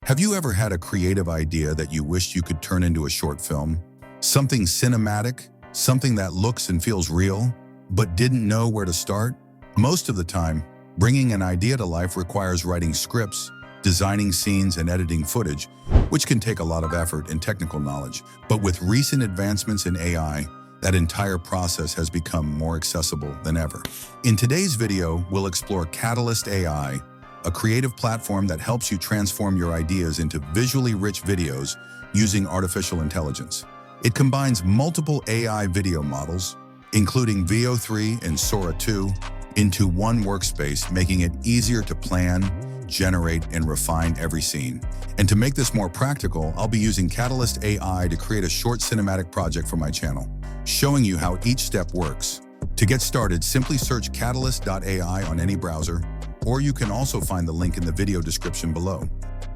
Have you ever had a creative idea that you wished you could turn into a short film? Something cinematic, something that looks and feels real, but didn't know where to start? Most of the time, bringing an idea to life requires writing scripts, designing scenes, and editing footage, which can take a lot of effort and technical knowledge. But with recent advancements in AI, that entire process has become more accessible than ever. In today's video, we'll explore Katalist AI, a creative platform that helps you transform your ideas into visually rich videos using artificial intelligence. It combines multiple AI video models, including Veo 3 and Sora 2, into one workspace, making it easier to plan, generate, and refine every scene. And to make this more practical, I'll be using Katalist AI to create a short cinematic project for my channel, showing you how each step works. To get started, simply search Katalist.ai on any browser, or you can also find the link in the video description below.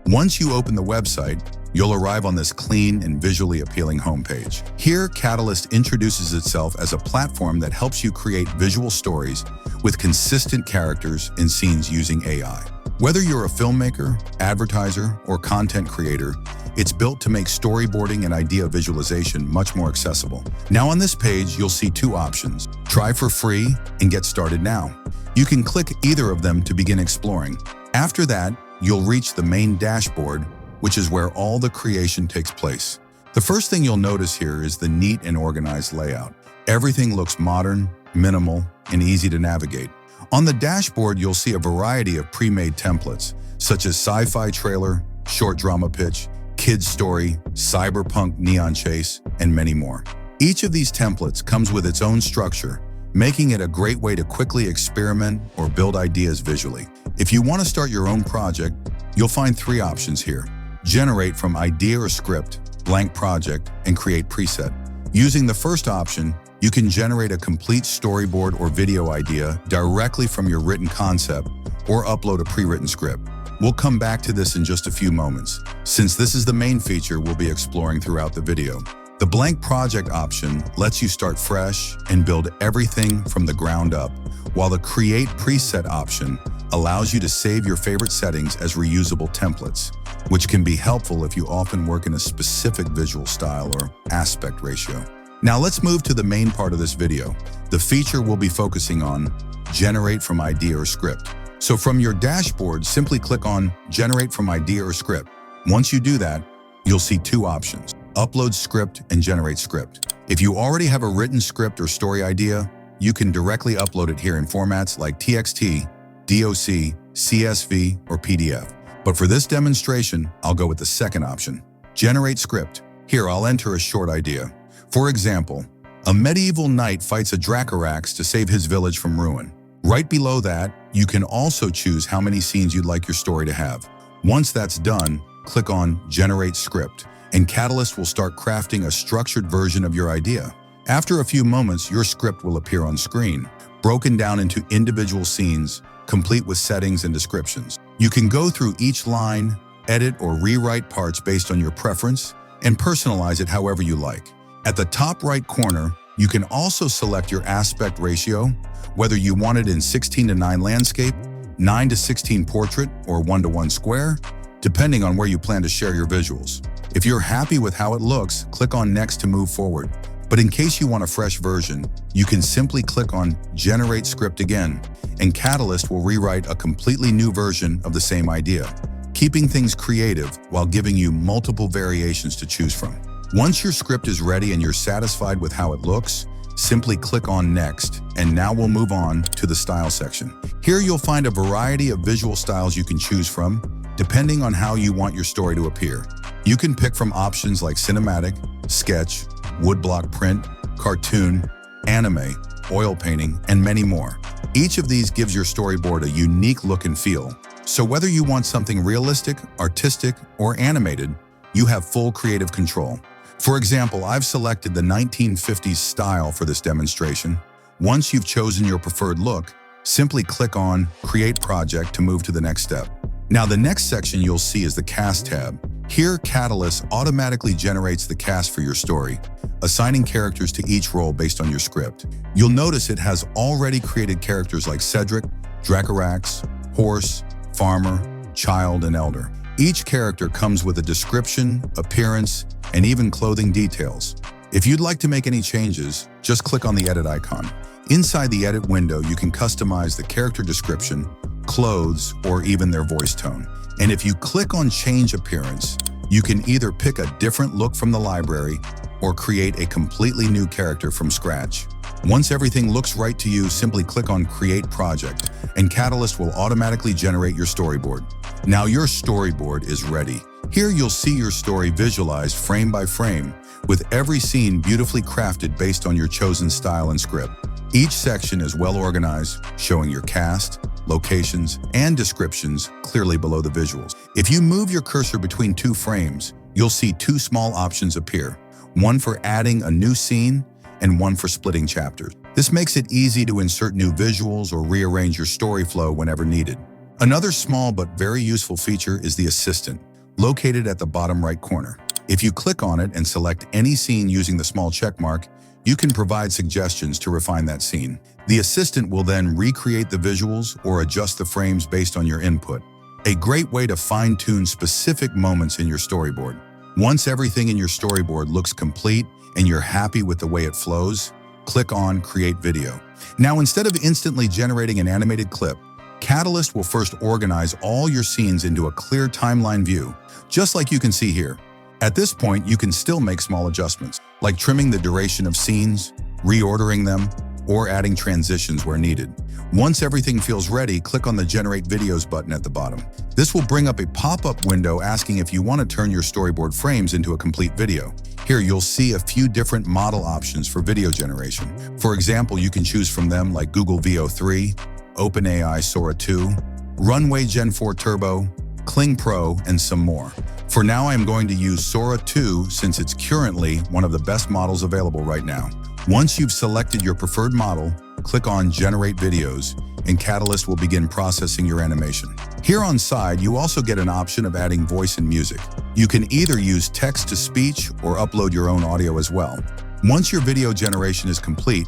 Once you open the website, you'll arrive on this clean and visually appealing homepage. Here, Katalist introduces itself as a platform that helps you create visual stories with consistent characters and scenes using AI. Whether you're a filmmaker, advertiser, or content creator, it's built to make storyboarding and idea visualization much more accessible. Now on this page, you'll see two options: try for free and get started now. You can click either of them to begin exploring. After that, you'll reach the main dashboard, which is where all the creation takes place. The first thing you'll notice here is the neat and organized layout. Everything looks modern, minimal, and easy to navigate. On the dashboard, you'll see a variety of pre-made templates, such as sci-fi trailer, short drama pitch, kids story, cyberpunk neon chase, and many more. Each of these templates comes with its own structure, making it a great way to quickly experiment or build ideas visually. If you want to start your own project, you'll find three options here: generate from idea or script, blank project, and create preset. Using the first option, you can generate a complete storyboard or video idea directly from your written concept or upload a pre-written script. We'll come back to this in just a few moments, since this is the main feature we'll be exploring throughout the video. The blank project option lets you start fresh and build everything from the ground up, while the create preset option allows you to save your favorite settings as reusable templates, which can be helpful if you often work in a specific visual style or aspect ratio. Now let's move to the main part of this video, the feature we'll be focusing on: generate from idea or script. So from your dashboard, simply click on Generate from Idea or Script. Once you do that, you'll see two options: Upload Script and Generate Script. If you already have a written script or story idea, you can directly upload it here in formats like TXT, DOC, CSV, or PDF. But for this demonstration, I'll go with the second option: Generate Script. Here, I'll enter a short idea. For example, a medieval knight fights a Dracarax to save his village from ruin. Right below that, you can also choose how many scenes you'd like your story to have. Once that's done, click on Generate Script, and Katalist will start crafting a structured version of your idea. After a few moments, your script will appear on screen, broken down into individual scenes, complete with settings and descriptions. You can go through each line, edit or rewrite parts based on your preference, and personalize it however you like. At the top right corner, you can also select your aspect ratio, whether you want it in 16:9 landscape, 9:16 portrait, or 1:1 square, depending on where you plan to share your visuals. If you're happy with how it looks, click on Next to move forward. But in case you want a fresh version, you can simply click on Generate Script again, and Katalist will rewrite a completely new version of the same idea, keeping things creative while giving you multiple variations to choose from. Once your script is ready and you're satisfied with how it looks, simply click on Next, and now we'll move on to the Style section. Here you'll find a variety of visual styles you can choose from, depending on how you want your story to appear. You can pick from options like cinematic, sketch, woodblock print, cartoon, anime, oil painting, and many more. Each of these gives your storyboard a unique look and feel, so whether you want something realistic, artistic, or animated, you have full creative control. For example, I've selected the 1950s style for this demonstration. Once you've chosen your preferred look, simply click on Create Project to move to the next step. Now, the next section you'll see is the Cast tab. Here, Katalist automatically generates the cast for your story, assigning characters to each role based on your script. You'll notice it has already created characters like Cedric, Dracarax, Horse, Farmer, Child, and Elder. Each character comes with a description, appearance, and even clothing details. If you'd like to make any changes, just click on the edit icon. Inside the edit window, you can customize the character description, clothes, or even their voice tone. And if you click on change appearance, you can either pick a different look from the library or create a completely new character from scratch. Once everything looks right to you, simply click on Create Project, and Katalist will automatically generate your storyboard. Now your storyboard is ready. Here you'll see your story visualized frame by frame, with every scene beautifully crafted based on your chosen style and script. Each section is well organized, showing your cast, locations, and descriptions clearly below the visuals. If you move your cursor between two frames, you'll see two small options appear, one for adding a new scene and one for splitting chapters. This makes it easy to insert new visuals or rearrange your story flow whenever needed. Another small but very useful feature is the assistant, located at the bottom right corner. If you click on it and select any scene using the small check mark, you can provide suggestions to refine that scene. The assistant will then recreate the visuals or adjust the frames based on your input. A great way to fine-tune specific moments in your storyboard. Once everything in your storyboard looks complete and you're happy with the way it flows, click on Create Video. Now, instead of instantly generating an animated clip, Katalist will first organize all your scenes into a clear timeline view, just like you can see here. At this point, you can still make small adjustments, like trimming the duration of scenes, reordering them, or adding transitions where needed. Once everything feels ready, click on the Generate Videos button at the bottom. This will bring up a pop-up window asking if you want to turn your storyboard frames into a complete video. Here you'll see a few different model options for video generation. For example, you can choose from them like Google Veo 3, OpenAI Sora 2, Runway Gen 4 Turbo, Kling Pro, and some more. For now, I am going to use Sora 2 since it's currently one of the best models available right now. Once you've selected your preferred model, click on Generate Videos, and Katalist will begin processing your animation. Here on side, you also get an option of adding voice and music. You can either use text-to-speech or upload your own audio as well. Once your video generation is complete,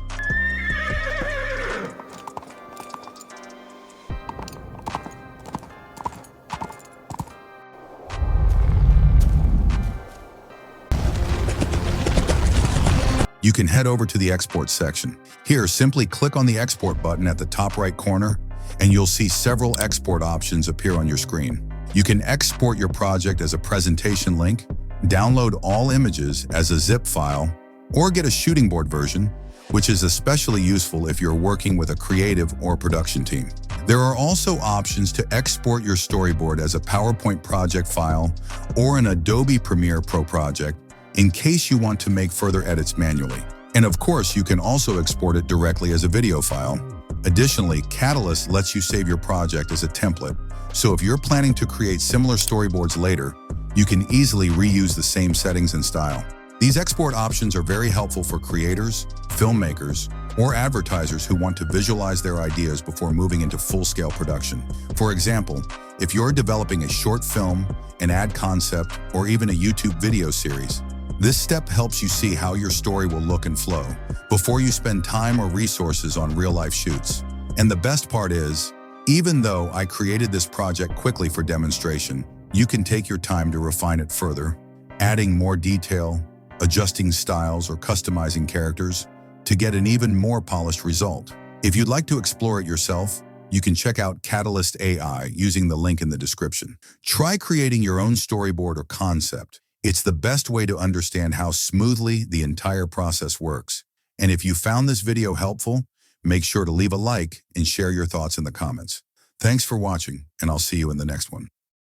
you can head over to the export section. Here, simply click on the export button at the top right corner, and you'll see several export options appear on your screen. You can export your project as a presentation link, download all images as a zip file, or get a shooting board version, which is especially useful if you're working with a creative or production team. There are also options to export your storyboard as a PowerPoint project file or an Adobe Premiere Pro project, in case you want to make further edits manually. And of course, you can also export it directly as a video file. Additionally, Katalist lets you save your project as a template, so if you're planning to create similar storyboards later, you can easily reuse the same settings and style. These export options are very helpful for creators, filmmakers, or advertisers who want to visualize their ideas before moving into full-scale production. For example, if you're developing a short film, an ad concept, or even a YouTube video series, this step helps you see how your story will look and flow before you spend time or resources on real-life shoots. And the best part is, even though I created this project quickly for demonstration, you can take your time to refine it further, adding more detail, adjusting styles, or customizing characters to get an even more polished result. If you'd like to explore it yourself, you can check out Katalist AI using the link in the description. Try creating your own storyboard or concept. It's the best way to understand how smoothly the entire process works. And if you found this video helpful, make sure to leave a like and share your thoughts in the comments. Thanks for watching, and I'll see you in the next one.